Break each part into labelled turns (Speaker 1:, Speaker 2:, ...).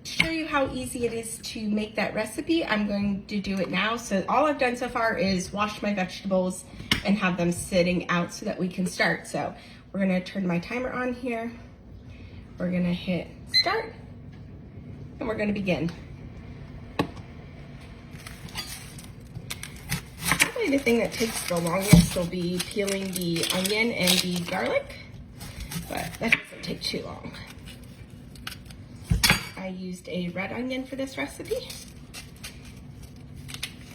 Speaker 1: show you how easy it is to make that recipe, I'm going to do it now. So all I've done so far is wash my vegetables and have them sitting out so that we can start. So we're gonna turn my timer on here. We're gonna hit start and we're gonna begin. Probably the thing that takes the longest will be peeling the onion and the garlic, but that doesn't take too long. I used a red onion for this recipe.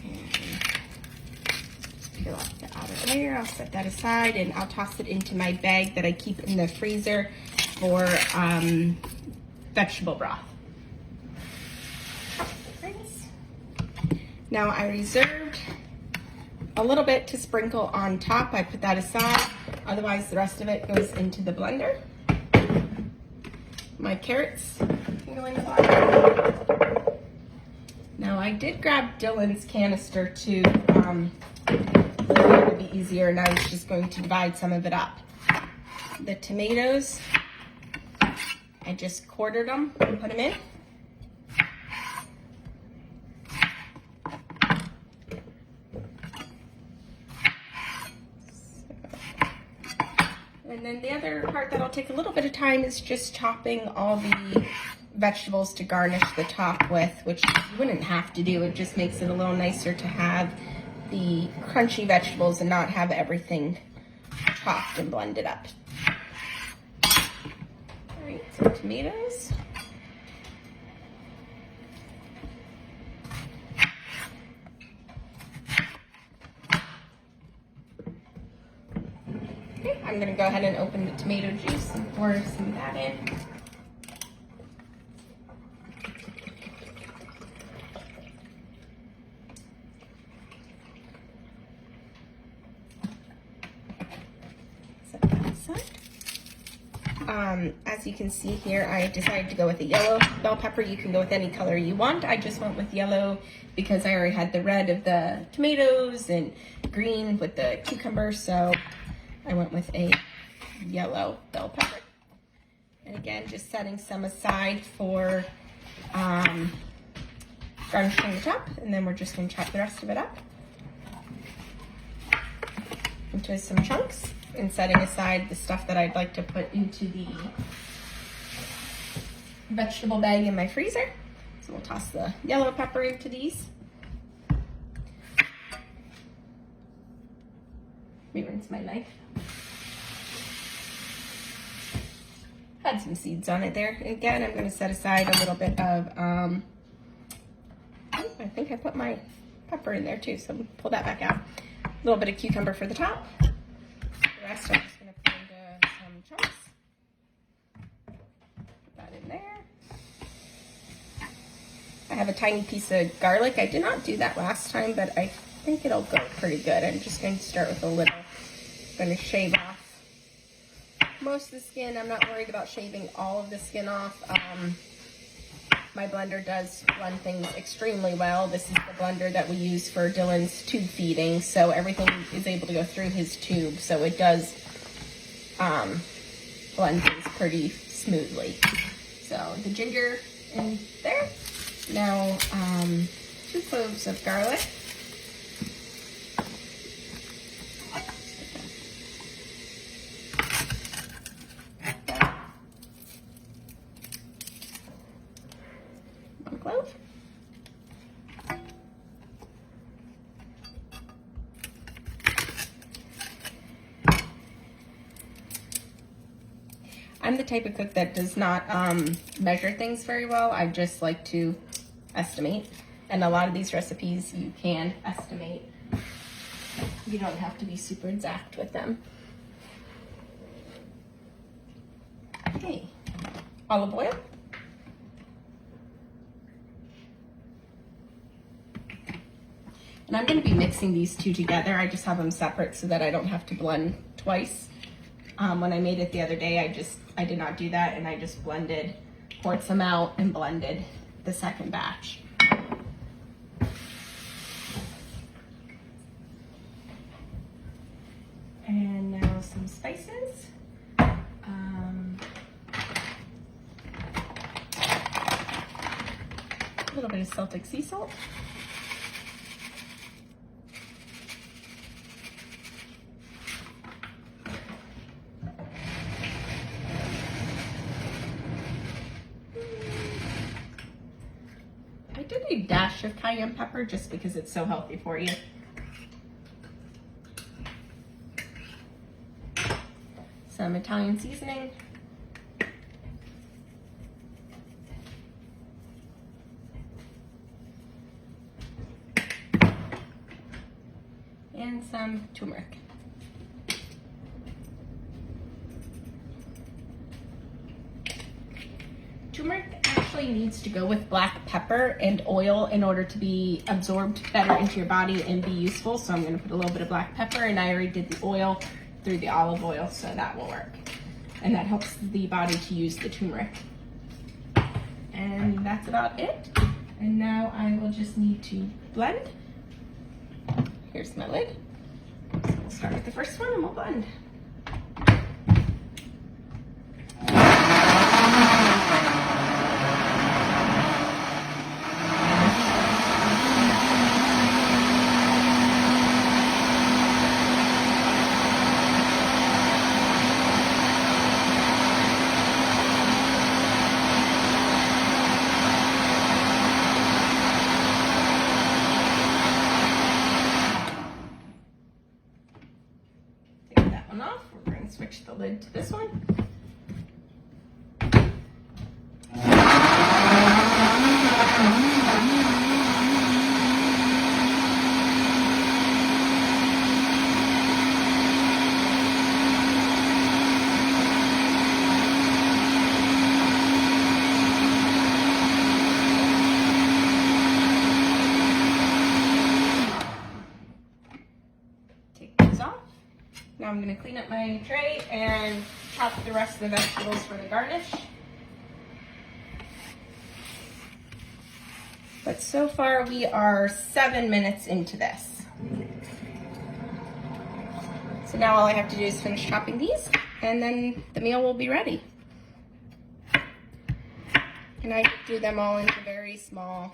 Speaker 1: And just peel off the outer layer. I'll set that aside and I'll toss it into my bag that I keep in the freezer for vegetable broth. Now I reserved a little bit to sprinkle on top. I put that aside. Otherwise the rest of it goes into the blender. My carrots can go in the bottom. Now I did grab Dylan's canister too. It would be easier, and I was just going to divide some of it up. The tomatoes, I just quartered them and put them in. And then the other part that'll take a little bit of time is just chopping all the vegetables to garnish the top with, which you wouldn't have to do. It just makes it a little nicer to have the crunchy vegetables and not have everything chopped and blended up. All right, some tomatoes. Okay, I'm gonna go ahead and open the tomato juice and pour some of that in. As you can see here, I decided to go with a yellow bell pepper. You can go with any color you want. I just went with yellow because I already had the red of the tomatoes and green with the cucumber, so I went with a yellow bell pepper. And again, just setting some aside for garnishing the top, and then we're just going to chop the rest of it up into some chunks, and setting aside the stuff that I'd like to put into the vegetable bag in my freezer. So we'll toss the yellow pepper into these. Let me rinse my knife. Had some seeds on it there. Again, I'm going to set aside a little bit of, I think I put my pepper in there too, so pull that back out. A little bit of cucumber for the top. The rest I'm just going to put into some chunks. Put that in there. I have a tiny piece of garlic. I did not do that last time, but I think it'll go pretty good. I'm just going to start with a little. I'm going to shave off most of the skin. I'm not worried about shaving all of the skin off. My blender does blend things extremely well. This is the blender that we use for Dylan's tube feeding, so everything is able to go through his tube, so it does blend things pretty smoothly. So the ginger in there. Now 2 cloves of garlic. Clove. I'm the type of cook that does not measure things very well. I just like to estimate, and a lot of these recipes you can estimate. You don't have to be super exact with them. Okay, olive oil. And I'm going to be mixing these two together. I just have them separate so that I don't have to blend twice. When I made it the other day, I did not do that, and I just poured some out and blended the second batch. And now some spices. A little bit of Celtic sea salt. I did a dash of cayenne pepper just because it's so healthy for you. Some Italian seasoning. And some turmeric. Turmeric actually needs to go with black pepper and oil in order to be absorbed better into your body and be useful. So I'm going to put a little bit of black pepper, and I already did the oil through the olive oil, so that will work. And that helps the body to use the turmeric. And that's about it. And now I will just need to blend. Here's my lid. So we'll start with the first one and we'll blend. Off. We're going to switch the lid to this one. Take these off. Now I'm going to clean up my tray and chop the rest of the vegetables for the garnish. But so far we are 7 minutes into this. So now all I have to do is finish chopping these, and then the meal will be ready. And I do them all into very small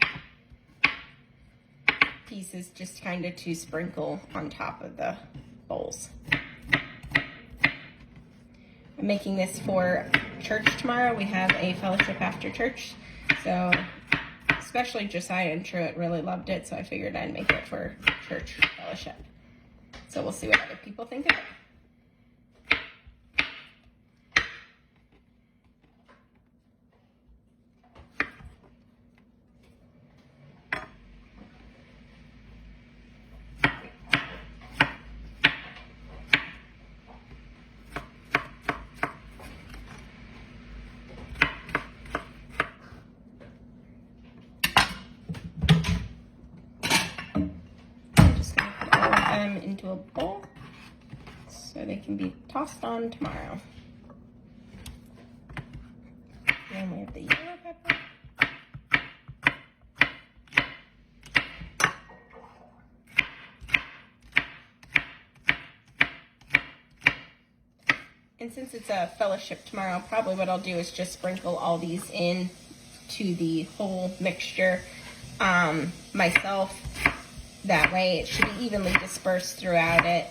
Speaker 1: pieces, just kind of to sprinkle on top of the bowls. I'm making this for church tomorrow. We have a fellowship after church. So especially Josiah and Truett really loved it, so I figured I'd make it for church fellowship. So we'll see what other people think of it. Into a bowl so they can be tossed on tomorrow. Then we have the yellow pepper. And since it's a fellowship tomorrow, probably what I'll do is just sprinkle all these in to the whole mixture myself. That way it should be evenly dispersed throughout it.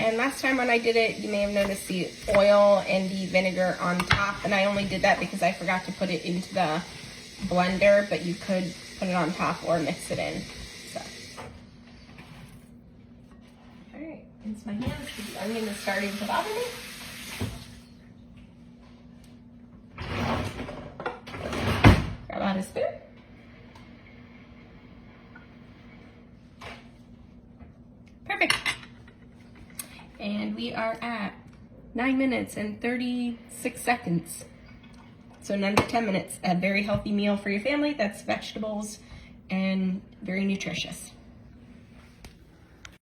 Speaker 1: And last time when I did it, you may have noticed the oil and the vinegar on top, and I only did that because I forgot to put it into the blender, but you could put it on top or mix it in. So, all right, rinse my hands because the onion is starting to bother me. Grab out a spoon. Perfect. And we are at 9 minutes and 36 seconds. So in under 10 minutes, a very healthy meal for your family that's vegetables and very nutritious.